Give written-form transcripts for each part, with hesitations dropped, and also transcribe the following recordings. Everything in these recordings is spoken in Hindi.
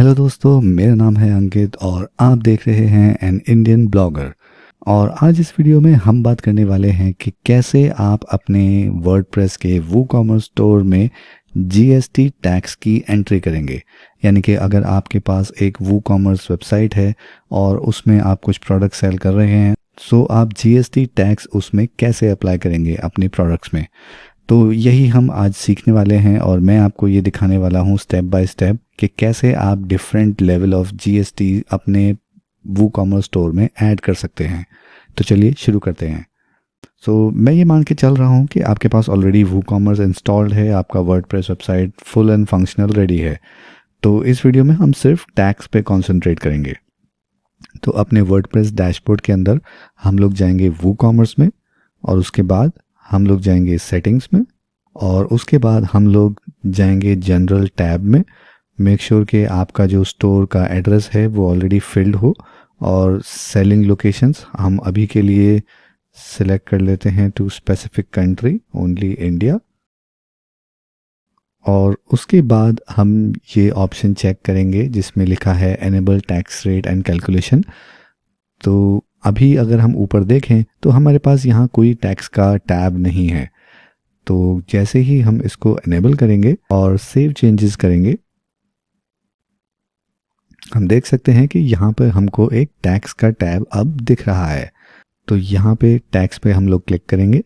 हेलो दोस्तों, मेरा नाम है अंकित और आप देख रहे हैं एन इंडियन ब्लॉगर। और आज इस वीडियो में हम बात करने वाले हैं कि कैसे आप अपने वर्डप्रेस के वूकॉमर्स स्टोर में जीएसटी टैक्स की एंट्री करेंगे। यानी कि अगर आपके पास एक वूकॉमर्स वेबसाइट है और उसमें आप कुछ प्रोडक्ट सेल कर रहे हैं, सो आप जीएसटी टैक्स उसमें कैसे अप्लाई करेंगे अपने प्रोडक्ट्स में। तो यही हम आज सीखने वाले हैं और मैं आपको ये दिखाने वाला हूँ स्टेप बाय स्टेप कि कैसे आप डिफरेंट लेवल ऑफ जीएसटी अपने वूकॉमर्स स्टोर में ऐड कर सकते हैं। तो चलिए शुरू करते हैं। मैं ये मान के चल रहा हूँ कि आपके पास ऑलरेडी वूकॉमर्स इंस्टॉल्ड है, आपका WordPress website full and functional ready है। तो इस वीडियो में हम सिर्फ टैक्स पे कॉन्सेंट्रेट करेंगे। तो अपने वर्डप्रेस डैशबोर्ड के अंदर हम लोग जाएंगे वूकॉमर्स में, और उसके बाद हम लोग जाएंगे सेटिंग्स में, और उसके बाद हम लोग जाएंगे जनरल टैब में। मेक श्योर कि आपका जो स्टोर का एड्रेस है वो ऑलरेडी फिल्ड हो, और सेलिंग लोकेशंस हम अभी के लिए सिलेक्ट कर लेते हैं to specific country only India. और उसके बाद हम ये ऑप्शन चेक करेंगे जिसमें लिखा है enable tax rate and calculation. तो अभी अगर हम ऊपर देखें तो हमारे पास यहाँ कोई टैक्स का टैब नहीं है। तो जैसे ही हम इसको एनेबल करेंगे और सेव चेंजेस करेंगे, हम देख सकते हैं कि यहाँ पर हमको एक टैक्स का टैब अब दिख रहा है। तो यहाँ पे टैक्स पे हम लोग क्लिक करेंगे,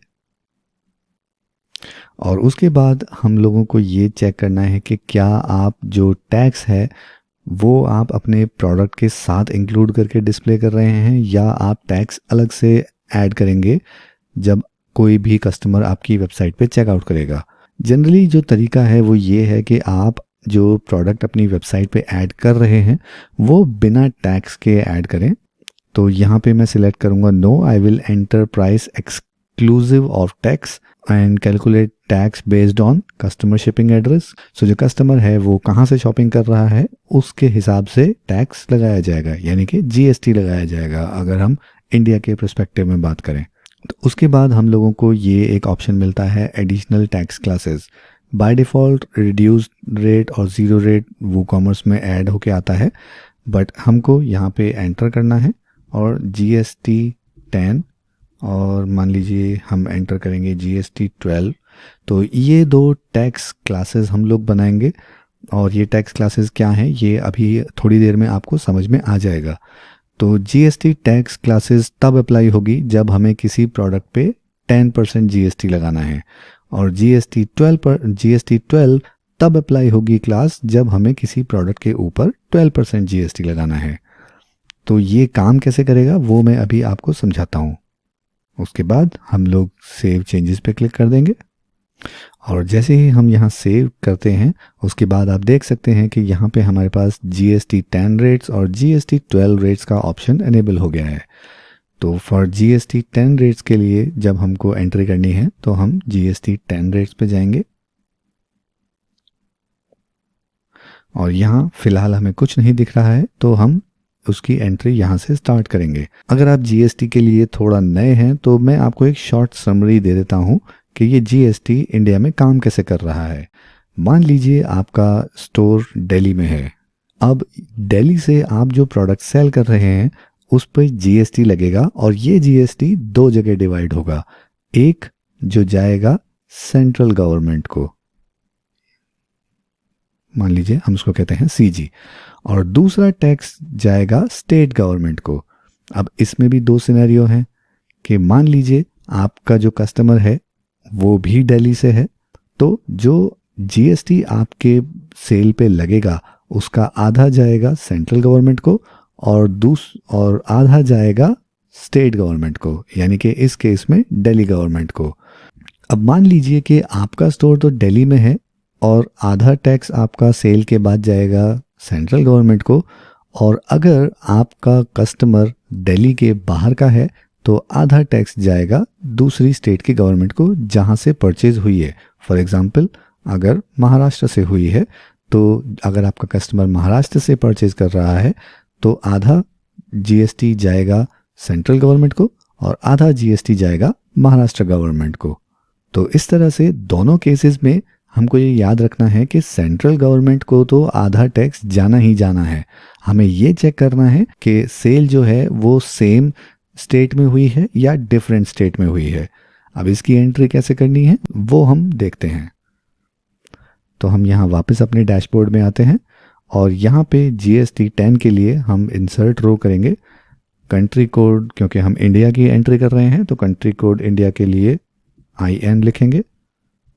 और उसके बाद हम लोगों को ये चेक करना है कि क्या आप जो टैक्स है वो आप अपने प्रोडक्ट के साथ इंक्लूड करके डिस्प्ले कर रहे हैं, या आप टैक्स अलग से ऐड करेंगे जब कोई भी कस्टमर आपकी वेबसाइट पे चेकआउट करेगा। जनरली जो तरीका है वो ये है कि आप जो प्रोडक्ट अपनी वेबसाइट पे ऐड कर रहे हैं वो बिना टैक्स के ऐड करें। तो यहाँ पे मैं सिलेक्ट करूँगा no, I will enter price exclusive of tax and calculate tax based on customer shipping address. So जो कस्टमर है वो कहाँ से शॉपिंग कर रहा है उसके हिसाब से टैक्स लगाया जाएगा, यानी कि जीएसटी लगाया जाएगा अगर हम इंडिया के पर्सपेक्टिव में बात करें। तो उसके बाद हम लोगों को ये एक ऑप्शन मिलता है additional tax classes. By default reduced rate और ज़ीरो रेट वूकॉमर्स में ऐड होके आता है, बट हमको यहाँ पे एंटर करना है और जीएसटी 10, और मान लीजिए हम एंटर करेंगे जीएसटी 12। तो ये दो टैक्स क्लासेस हम लोग बनाएंगे, और ये टैक्स क्लासेस क्या हैं ये अभी थोड़ी देर में आपको समझ में आ जाएगा। तो जीएसटी टैक्स क्लासेस तब अप्लाई होगी जब हमें किसी प्रोडक्ट पे 10% जीएसटी लगाना है, और जीएसटी 12 तब अप्लाई होगी क्लास जब हमें किसी प्रोडक्ट के ऊपर 12% जीएसटी लगाना है। तो ये काम कैसे करेगा वो मैं अभी आपको समझाता हूँ। उसके बाद हम लोग सेव चेंजेस पे क्लिक कर देंगे, और जैसे ही हम यहाँ सेव करते हैं उसके बाद आप देख सकते हैं कि यहाँ पे हमारे पास जीएसटी 10 रेट्स और जीएसटी 12 रेट्स का ऑप्शन एनेबल हो गया है। तो फॉर जीएसटी 10 रेट्स के लिए जब हमको एंट्री करनी है तो हम जीएसटी 10 रेट्स पे जाएंगे, और यहाँ फ़िलहाल हमें कुछ नहीं दिख रहा है तो हम उसकी एंट्री यहाँ से स्टार्ट करेंगे। अगर आप जीएसटी के लिए थोड़ा नए हैं तो मैं आपको एक शॉर्ट समरी दे देता हूँ कि ये जीएसटी इंडिया में काम कैसे कर रहा है। मान लीजिए आपका स्टोर दिल्ली में है। अब दिल्ली से आप जो प्रोडक्ट सेल कर रहे हैं उस पर जीएसटी लगेगा, और ये जीएसटी दो जगह डिवाइड होगा। एक जो जाएगा सेंट्रल गवर्नमेंट को, मान लीजिए हम उसको कहते हैं सीजी, और दूसरा टैक्स जाएगा स्टेट गवर्नमेंट को। अब इसमें भी दो सिनेरियो हैं कि मान लीजिए आपका जो कस्टमर है वो भी दिल्ली से है, तो जो जीएसटी आपके सेल पे लगेगा उसका आधा जाएगा सेंट्रल गवर्नमेंट को और आधा जाएगा स्टेट गवर्नमेंट को, यानी कि इस केस में दिल्ली गवर्नमेंट को। अब मान लीजिए कि आपका स्टोर तो दिल्ली में है और आधा टैक्स आपका सेल के बाद जाएगा सेंट्रल गवर्नमेंट को, और अगर आपका कस्टमर दिल्ली के बाहर का है तो आधा टैक्स जाएगा दूसरी स्टेट की गवर्नमेंट को जहां से परचेज हुई है। फॉर एग्जांपल अगर महाराष्ट्र से हुई है, तो अगर आपका कस्टमर महाराष्ट्र से परचेज कर रहा है तो आधा जीएसटी जाएगा सेंट्रल गवर्नमेंट को और आधा जीएसटी जाएगा महाराष्ट्र गवर्नमेंट को। तो इस तरह से दोनों केसेस में हमको ये याद रखना है कि सेंट्रल गवर्नमेंट को तो आधा टैक्स जाना ही जाना है। हमें ये चेक करना है कि सेल जो है वो सेम स्टेट में हुई है या डिफरेंट स्टेट में हुई है। अब इसकी एंट्री कैसे करनी है वो हम देखते हैं। तो हम यहाँ वापस अपने डैशबोर्ड में आते हैं और यहाँ पे GST 10 के लिए हम इंसर्ट रो करेंगे कंट्री कोड, क्योंकि हम इंडिया की एंट्री कर रहे हैं तो कंट्री कोड इंडिया के लिए IN लिखेंगे।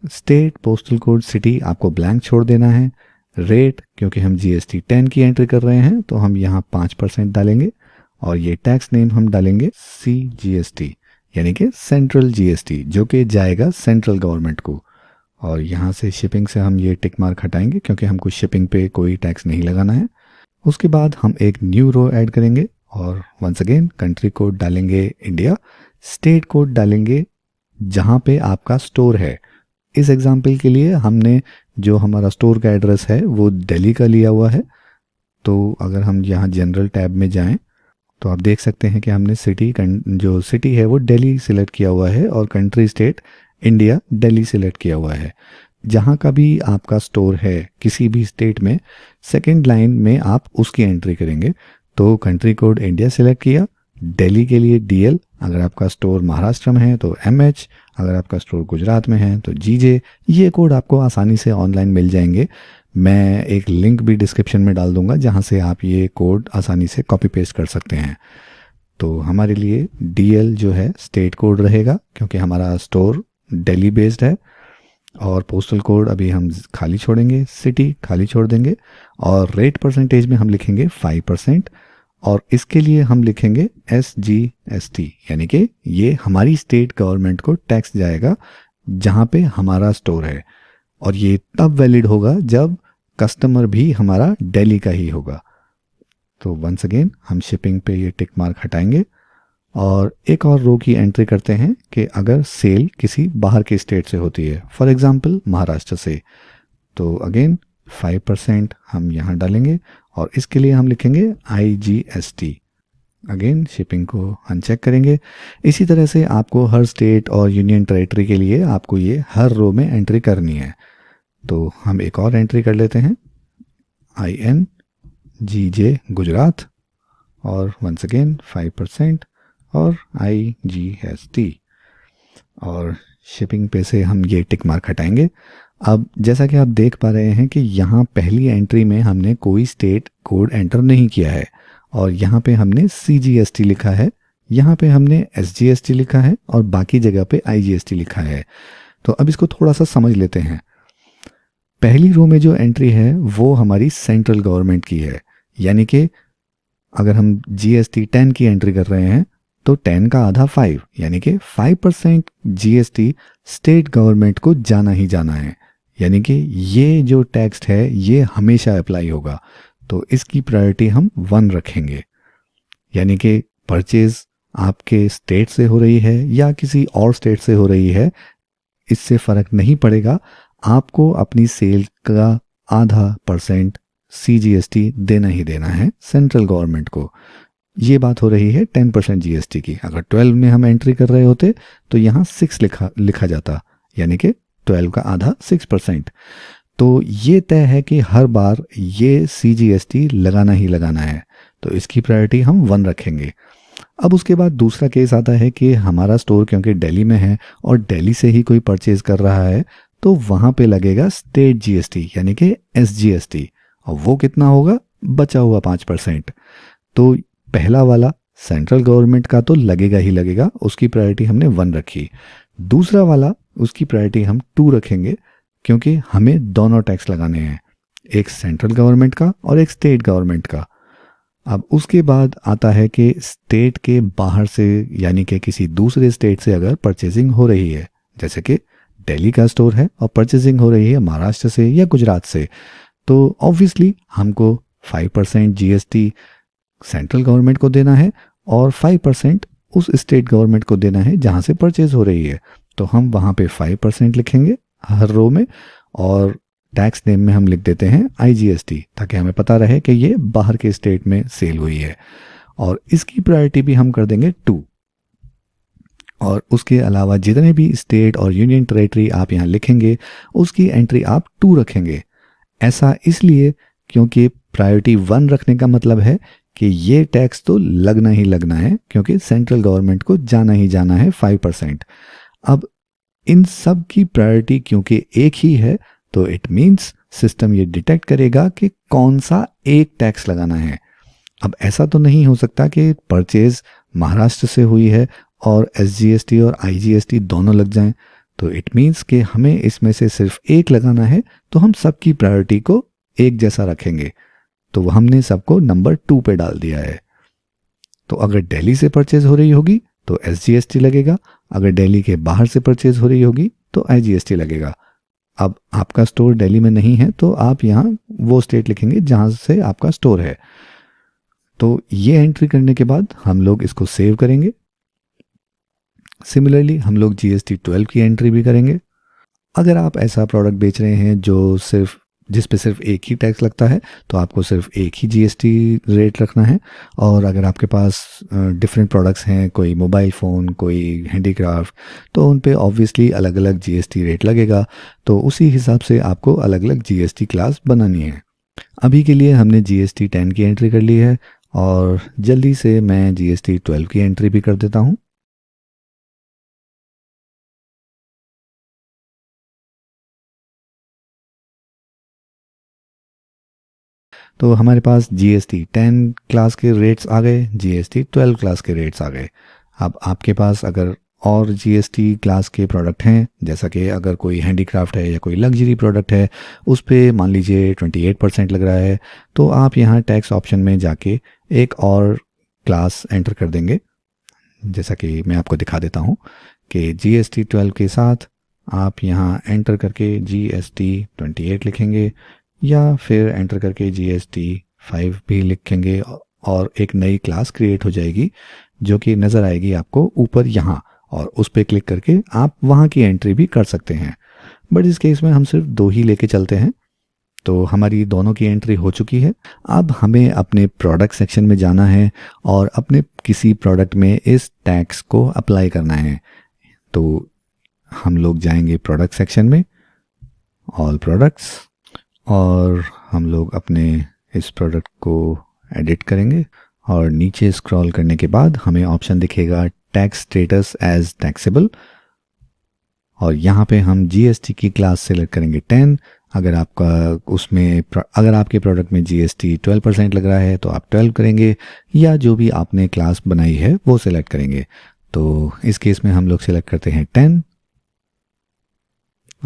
स्टेट, पोस्टल कोड, सिटी आपको ब्लैंक छोड़ देना है। रेट, क्योंकि हम GST 10 की एंट्री कर रहे हैं तो हम यहाँ 5% डालेंगे और ये टैक्स नेम हम डालेंगे CGST यानी कि सेंट्रल GST, जो कि जाएगा सेंट्रल गवर्नमेंट को। और यहाँ से शिपिंग से हम ये टिक मार्क हटाएंगे क्योंकि हमको शिपिंग पे कोई टैक्स नहीं लगाना है। उसके बाद हम एक न्यू रो ऐड करेंगे और वंस अगेन कंट्री कोड डालेंगे इंडिया, स्टेट कोड डालेंगे जहाँ पे आपका स्टोर है। इस एग्जाम्पल के लिए हमने जो हमारा स्टोर का एड्रेस है वो दिल्ली का लिया हुआ है। तो अगर हम यहाँ जनरल टैब में जाएं तो आप देख सकते हैं कि हमने जो सिटी है वो दिल्ली सिलेक्ट किया हुआ है और country state India Delhi select किया हुआ है। जहाँ का भी आपका स्टोर है किसी भी स्टेट में, सेकेंड लाइन में आप उसकी एंट्री करेंगे। तो कंट्री कोड इंडिया सिलेक्ट किया, दिल्ली के लिए DL, अगर आपका स्टोर महाराष्ट्र में है तो MH, अगर आपका स्टोर गुजरात में है तो GJ। ये कोड आपको आसानी से ऑनलाइन मिल जाएंगे। मैं एक लिंक भी डिस्क्रिप्शन में डाल दूंगा जहाँ से आप ये कोड आसानी से कॉपी पेस्ट कर सकते हैं। तो हमारे लिए DL जो है स्टेट कोड रहेगा क्योंकि हमारा स्टोर दिल्ली बेस्ड है। और पोस्टल कोड अभी हम खाली छोड़ेंगे, सिटी खाली छोड़ देंगे और रेट परसेंटेज में हम लिखेंगे 5% और इसके लिए हम लिखेंगे SGST यानी कि ये हमारी स्टेट गवर्नमेंट को टैक्स जाएगा जहाँ पे हमारा स्टोर है। और ये तब वैलिड होगा जब कस्टमर भी हमारा दिल्ली का ही होगा। तो वंस अगेन हम शिपिंग पे ये टिक मार्क हटाएंगे और एक और रो की एंट्री करते हैं कि अगर सेल किसी बाहर के स्टेट से होती है, फॉर एग्जांपल महाराष्ट्र से, तो अगेन 5% हम यहाँ डालेंगे और इसके लिए हम लिखेंगे IGST। अगेन शिपिंग को अनचेक करेंगे। इसी तरह से आपको हर स्टेट और यूनियन टेरिटरी के लिए आपको ये हर रो में एंट्री करनी है। तो हम एक और एंट्री कर लेते हैं INGJ गुजरात और वंस अगेन 5% और IGST और शिपिंग पे से हम ये टिक मार्क हटाएंगे। अब जैसा कि आप देख पा रहे हैं कि यहाँ पहली एंट्री में हमने कोई स्टेट कोड एंटर नहीं किया है और यहाँ पे हमने CGST लिखा है, यहाँ पे हमने SGST लिखा है और बाकी जगह पे IGST लिखा है। तो अब इसको थोड़ा सा समझ लेते हैं। पहली रो में जो एंट्री है वो हमारी सेंट्रल गवर्नमेंट की है, यानी कि अगर हम GST 10 की एंट्री कर रहे हैं तो 10 का आधा 5 यानी कि 5% GST स्टेट गवर्नमेंट को जाना ही जाना है, यानी कि ये जो टैक्स है ये हमेशा अप्लाई होगा। तो इसकी प्रायोरिटी हम 1 रखेंगे, यानी कि परचेज आपके स्टेट से हो रही है या किसी और स्टेट से हो रही है, इससे फ़र्क नहीं पड़ेगा, आपको अपनी सेल का आधा % CGST देना ही देना है सेंट्रल गवर्नमेंट को। ये बात हो रही है 10% GST की। अगर 12 में हम एंट्री कर रहे होते तो यहाँ 6 लिखा जाता, यानी कि 12 का आधा 6%। तो ये तय है कि हर बार ये CGST लगाना ही लगाना है, तो इसकी प्रायोरिटी हम 1 रखेंगे। अब उसके बाद दूसरा केस आता है कि हमारा स्टोर क्योंकि दिल्ली में है और दिल्ली से ही कोई परचेज कर रहा है तो वहाँ पे लगेगा स्टेट GST यानी कि SGST, और वो कितना होगा, बचा हुआ 5%। तो पहला वाला सेंट्रल गवर्नमेंट का तो लगेगा ही लगेगा, उसकी प्रायोरिटी हमने 1 रखी। दूसरा वाला उसकी प्रायोरिटी हम 2 रखेंगे क्योंकि हमें दोनों टैक्स लगाने हैं, एक सेंट्रल गवर्नमेंट का और एक स्टेट गवर्नमेंट का। अब उसके बाद आता है कि स्टेट के बाहर से यानी कि किसी दूसरे स्टेट से अगर परचेजिंग हो रही है, जैसे कि दिल्ली का स्टोर है और परचेजिंग हो रही है महाराष्ट्र से या गुजरात से, तो ऑब्वियसली हमको 5% GST सेंट्रल गवर्नमेंट को देना है और 5% उस स्टेट गवर्नमेंट को देना है जहाँ से परचेज हो रही है। तो हम वहाँ पे 5% लिखेंगे हर रो में और टैक्स नेम में हम लिख देते हैं IGST, ताकि हमें पता रहे कि ये बाहर के स्टेट में सेल हुई है। और इसकी प्रायोरिटी भी हम कर देंगे 2। और उसके अलावा जितने भी स्टेट और यूनियन टेरेटरी आप यहाँ लिखेंगे उसकी एंट्री आप 2 रखेंगे। ऐसा इसलिए क्योंकि प्रायोरिटी 1 रखने का मतलब है कि ये टैक्स तो लगना ही लगना है, क्योंकि सेंट्रल गवर्नमेंट को जाना ही जाना है 5%। अब इन सब की प्रायोरिटी क्योंकि एक ही है, तो इट मीन्स सिस्टम ये डिटेक्ट करेगा कि कौन सा एक टैक्स लगाना है। अब ऐसा तो नहीं हो सकता कि परचेज महाराष्ट्र से हुई है और एसजीएसटी और आईजीएसटी दोनों लग जाएं। तो इट मीन्स कि हमें इसमें से सिर्फ एक लगाना है, तो हम सबकी प्रायोरिटी को एक जैसा रखेंगे। तो हमने सबको नंबर 2 पे डाल दिया है। तो अगर दिल्ली से परचेज हो रही होगी तो एसजीएसटी लगेगा, अगर दिल्ली के बाहर से परचेज हो रही होगी तो आईजीएसटी लगेगा। अब आपका स्टोर दिल्ली में नहीं है तो आप यहाँ वो स्टेट लिखेंगे जहाँ से आपका स्टोर है। तो ये एंट्री करने के बाद हम लोग इसको सेव करेंगे। सिमिलरली हम लोग जीएसटी 12 की एंट्री भी करेंगे। अगर आप ऐसा प्रोडक्ट बेच रहे हैं जिस पे सिर्फ एक ही टैक्स लगता है, तो आपको सिर्फ एक ही जीएसटी रेट रखना है। और अगर आपके पास डिफरेंट प्रोडक्ट्स हैं, कोई मोबाइल फ़ोन, कोई हैंडीक्राफ्ट, तो उन पे ऑब्वियसली अलग अलग जीएसटी रेट लगेगा। तो उसी हिसाब से आपको अलग अलग जीएसटी क्लास बनानी है। अभी के लिए हमने जीएसटी 10 की एंट्री कर ली है और जल्दी से मैं जीएसटी 12 की एंट्री भी कर देता हूँ। तो हमारे पास जीएसटी 10 क्लास के रेट्स आ गए, जीएसटी 12 क्लास के रेट्स आ गए। अब आपके पास अगर और जीएसटी क्लास के प्रोडक्ट हैं, जैसा कि अगर कोई हैंडीक्राफ्ट है या कोई लग्जरी प्रोडक्ट है, उस पे मान लीजिए 28% लग रहा है, तो आप यहाँ टैक्स ऑप्शन में जाके एक और क्लास एंटर कर देंगे। जैसा कि मैं आपको दिखा देता हूँ कि जीएसटी 12 के साथ आप यहाँ एंटर करके जीएसटी 28 लिखेंगे या फिर एंटर करके जीएसटी 5 भी लिखेंगे और एक नई क्लास क्रिएट हो जाएगी जो कि नज़र आएगी आपको ऊपर यहाँ, और उस पर क्लिक करके आप वहाँ की एंट्री भी कर सकते हैं। बट इस केस में हम सिर्फ 2 ही लेके चलते हैं। तो हमारी दोनों की एंट्री हो चुकी है। अब हमें अपने प्रोडक्ट सेक्शन में जाना है और अपने किसी प्रोडक्ट में इस टैक्स को अप्लाई करना है। तो हम लोग जाएंगे प्रोडक्ट सेक्शन में, ऑल प्रोडक्ट्स, और हम लोग अपने इस प्रोडक्ट को एडिट करेंगे और नीचे स्क्रॉल करने के बाद हमें ऑप्शन दिखेगा टैक्स स्टेटस एज टैक्सेबल, और यहाँ पे हम जीएसटी की क्लास सेलेक्ट करेंगे 10। अगर आपके प्रोडक्ट में जीएसटी 12% लग रहा है तो आप 12 करेंगे, या जो भी आपने क्लास बनाई है वो सिलेक्ट करेंगे। तो इस केस में हम लोग सिलेक्ट करते हैं 10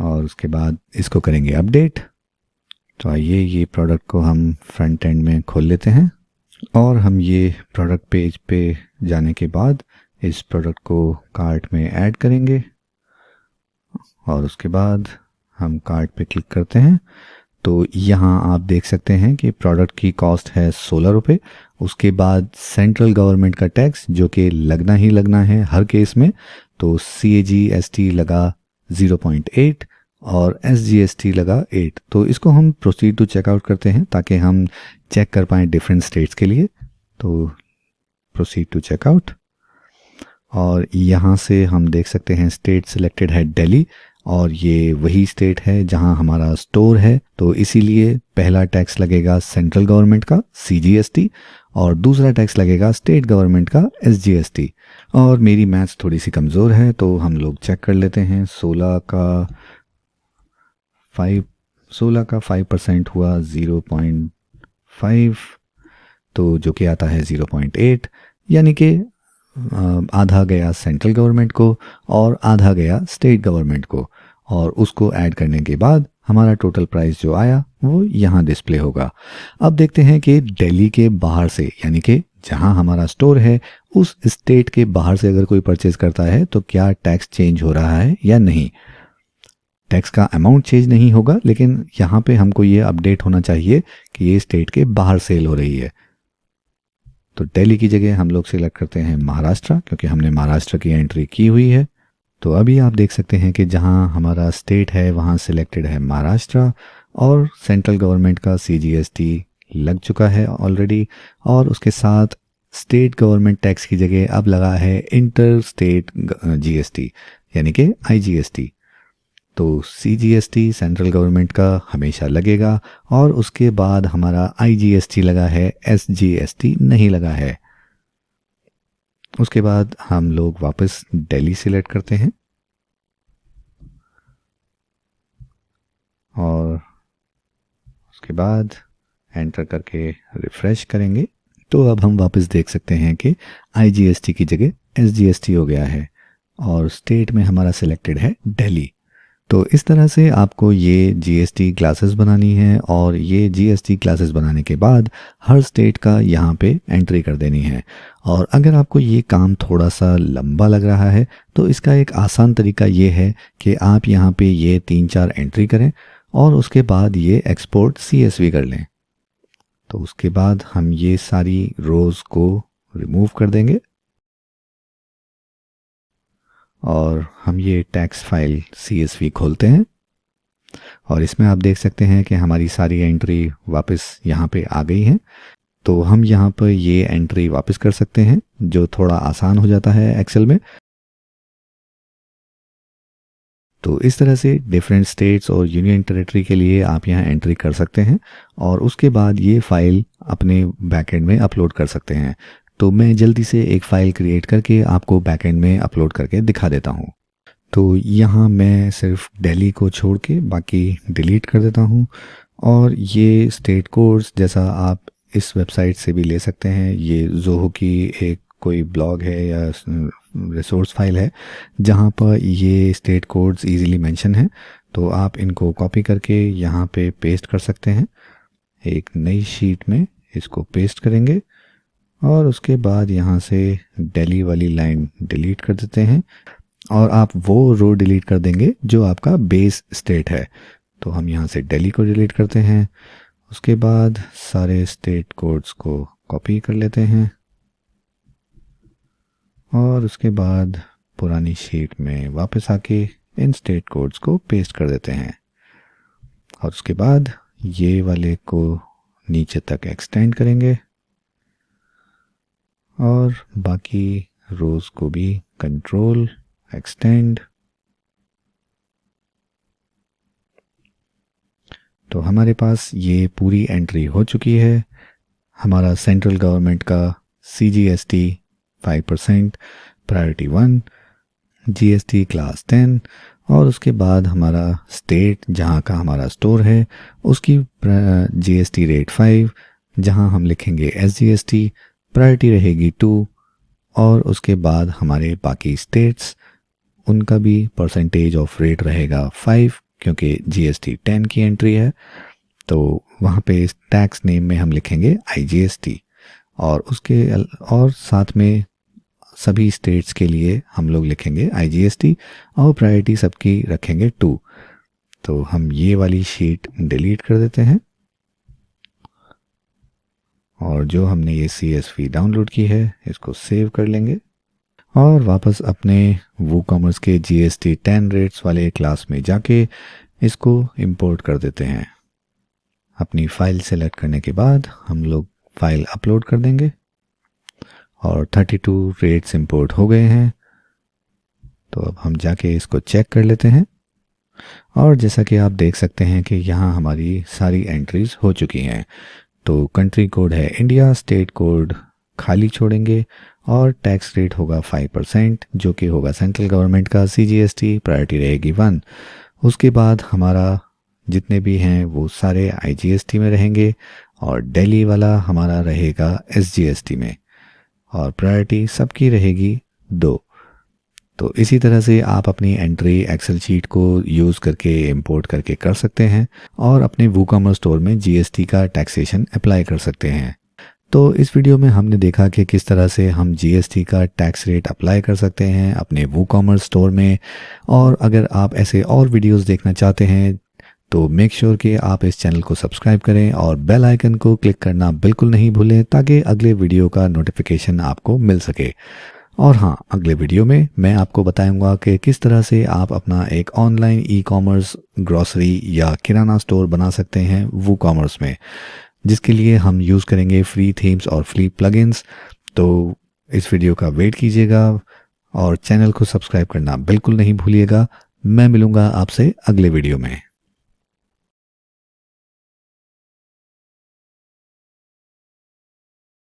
और उसके बाद इसको करेंगे अपडेट। तो आइए ये प्रोडक्ट को हम फ्रंट एंड में खोल लेते हैं और हम ये प्रोडक्ट पेज पे जाने के बाद इस प्रोडक्ट को कार्ट में ऐड करेंगे और उसके बाद हम कार्ट पे क्लिक करते हैं। तो यहाँ आप देख सकते हैं कि प्रोडक्ट की कॉस्ट है 16 रुपये। उसके बाद सेंट्रल गवर्नमेंट का टैक्स जो कि लगना ही लगना है हर केस में, तो CAGST लगा 0.8 और SGST लगा 8। तो इसको हम प्रोसीड टू चेकआउट करते हैं ताकि हम चेक कर पाएँ डिफरेंट स्टेट्स के लिए। तो प्रोसीड टू चेकआउट, और यहाँ से हम देख सकते हैं स्टेट सिलेक्टेड है दिल्ली, और ये वही स्टेट है जहाँ हमारा स्टोर है। तो इसीलिए पहला टैक्स लगेगा सेंट्रल गवर्नमेंट का CGST और दूसरा टैक्स लगेगा स्टेट गवर्नमेंट का SGST। और मेरी मैथ्स थोड़ी सी कमज़ोर है तो हम लोग चेक कर लेते हैं। 16 का 5% हुआ 0.5, तो जो कि आता है 0.8, यानी कि आधा गया सेंट्रल गवर्नमेंट को और आधा गया स्टेट गवर्नमेंट को, और उसको ऐड करने के बाद हमारा टोटल प्राइस जो आया वो यहाँ डिस्प्ले होगा। अब देखते हैं कि दिल्ली के बाहर से, यानी कि जहाँ हमारा स्टोर है उस स्टेट के बाहर से अगर कोई परचेज करता है तो क्या टैक्स चेंज हो रहा है या नहीं। टैक्स का अमाउंट चेंज नहीं होगा, लेकिन यहाँ पे हमको ये अपडेट होना चाहिए कि ये स्टेट के बाहर सेल हो रही है। तो दिल्ली की जगह हम लोग सिलेक्ट करते हैं महाराष्ट्र, क्योंकि हमने महाराष्ट्र की एंट्री की हुई है। तो अभी आप देख सकते हैं कि जहां हमारा स्टेट है वहां सिलेक्टेड है महाराष्ट्र, और सेंट्रल गवर्नमेंट का CGST लग चुका है ऑलरेडी, और उसके साथ स्टेट गवर्नमेंट टैक्स की जगह अब लगा है इंटर स्टेट जीएसटी, यानी कि आईजीएसटी। तो सीजीएसटी सेंट्रल गवर्नमेंट का हमेशा लगेगा, और उसके बाद हमारा आईजीएसटी लगा है, एसजीएसटी नहीं लगा है। उसके बाद हम लोग वापस दिल्ली सिलेक्ट करते हैं और उसके बाद एंटर करके रिफ्रेश करेंगे तो अब हम वापस देख सकते हैं कि आईजीएसटी की जगह एसजीएसटी हो गया है और स्टेट में हमारा सिलेक्टेड है दिल्ली। तो इस तरह से आपको ये जीएसटी क्लासेस बनानी है और ये जीएसटी क्लासेस बनाने के बाद हर स्टेट का यहाँ पे एंट्री कर देनी है। और अगर आपको ये काम थोड़ा सा लंबा लग रहा है तो इसका एक आसान तरीका ये है कि आप यहाँ पे ये 3-4 एंट्री करें और उसके बाद ये एक्सपोर्ट सीएसवी कर लें। तो उसके बाद हम ये सारी रोज़ को रिमूव कर देंगे और हम ये टैक्स फाइल CSV खोलते हैं और इसमें आप देख सकते हैं कि हमारी सारी एंट्री वापस यहाँ पे आ गई हैं। तो हम यहाँ पर ये एंट्री वापस कर सकते हैं जो थोड़ा आसान हो जाता है एक्सेल में। तो इस तरह से डिफरेंट स्टेट्स और यूनियन टेरिटरी के लिए आप यहाँ एंट्री कर सकते हैं और उसके बाद ये फाइल अपने बैकएंड में अपलोड कर सकते हैं। तो मैं जल्दी से एक फ़ाइल क्रिएट करके आपको बैकएंड में अपलोड करके दिखा देता हूँ। तो यहाँ मैं सिर्फ दिल्ली को छोड़ के बाकी डिलीट कर देता हूँ और ये स्टेट कोड्स जैसा आप इस वेबसाइट से भी ले सकते हैं। ये ज़ोहो की एक कोई ब्लॉग है या रिसोर्स फाइल है जहाँ पर ये स्टेट कोड्स इजीली मेंशन है। तो आप इनको कॉपी करके यहाँ पे पेस्ट कर सकते हैं। एक नई शीट में इसको पेस्ट करेंगे और उसके बाद यहाँ से दिल्ली वाली लाइन डिलीट कर देते हैं और आप वो रो डिलीट कर देंगे जो आपका बेस स्टेट है। तो हम यहाँ से दिल्ली को डिलीट करते हैं। उसके बाद सारे स्टेट कोड्स को कॉपी कर लेते हैं और उसके बाद पुरानी शीट में वापस आके इन स्टेट कोड्स को पेस्ट कर देते हैं और उसके बाद ये वाले को नीचे तक एक्सटेंड करेंगे और बाकी रोज़ को भी कंट्रोल एक्सटेंड। तो हमारे पास ये पूरी एंट्री हो चुकी है। हमारा सेंट्रल गवर्नमेंट का CGST 5%, प्रायोरिटी 1, GST क्लास 10 और उसके बाद हमारा स्टेट जहाँ का हमारा स्टोर है उसकी GST रेट 5, जहाँ हम लिखेंगे SGST, प्रायोरिटी रहेगी 2 और उसके बाद हमारे बाकी स्टेट्स उनका भी परसेंटेज ऑफ रेट रहेगा 5 क्योंकि GST 10 की एंट्री है। तो वहाँ पे टैक्स नेम में हम लिखेंगे IGST और उसके और साथ में सभी स्टेट्स के लिए हम लोग लिखेंगे IGST और प्रायोरिटी सबकी रखेंगे 2। तो हम ये वाली शीट डिलीट कर देते हैं और जो हमने ये CSV डाउनलोड की है इसको सेव कर लेंगे और वापस अपने वूकॉमर्स के GST 10 रेट्स वाले क्लास में जाके इसको इंपोर्ट कर देते हैं। अपनी फ़ाइल सेलेक्ट करने के बाद हम लोग फ़ाइल अपलोड कर देंगे और 32 रेट्स इंपोर्ट हो गए हैं। तो अब हम जाके इसको चेक कर लेते हैं और जैसा कि आप देख सकते हैं कि यहाँ हमारी सारी एंट्रीज़ हो चुकी हैं। तो कंट्री कोड है इंडिया, स्टेट कोड खाली छोड़ेंगे और टैक्स रेट होगा 5% जो कि होगा सेंट्रल गवर्नमेंट का CGST, प्रायोरिटी रहेगी 1। उसके बाद हमारा जितने भी हैं वो सारे IGST में रहेंगे और दिल्ली वाला हमारा रहेगा SGST में और प्रायोरिटी सबकी रहेगी 2। तो इसी तरह से आप अपनी एंट्री एक्सेल शीट को यूज़ करके इंपोर्ट करके कर सकते हैं और अपने वूकॉमर्स स्टोर में GST का टैक्सेशन अप्लाई कर सकते हैं। तो इस वीडियो में हमने देखा कि किस तरह से हम GST का टैक्स रेट अप्लाई कर सकते हैं अपने वूकॉमर्स स्टोर में। और अगर आप ऐसे और वीडियोस देखना चाहते हैं तो मेक श्योर कि आप इस चैनल को सब्सक्राइब करें और बेल आइकन को क्लिक करना बिल्कुल नहीं भूलें ताकि अगले वीडियो का नोटिफिकेशन आपको मिल सके। और हाँ, अगले वीडियो में मैं आपको बताऊंगा कि किस तरह से आप अपना एक ऑनलाइन ई-कॉमर्स ग्रॉसरी या किराना स्टोर बना सकते हैं वूकॉमर्स में, जिसके लिए हम यूज़ करेंगे फ्री थीम्स और फ्री प्लगइन्स। तो इस वीडियो का वेट कीजिएगा और चैनल को सब्सक्राइब करना बिल्कुल नहीं भूलिएगा। मैं मिलूँगा आपसे अगले वीडियो में।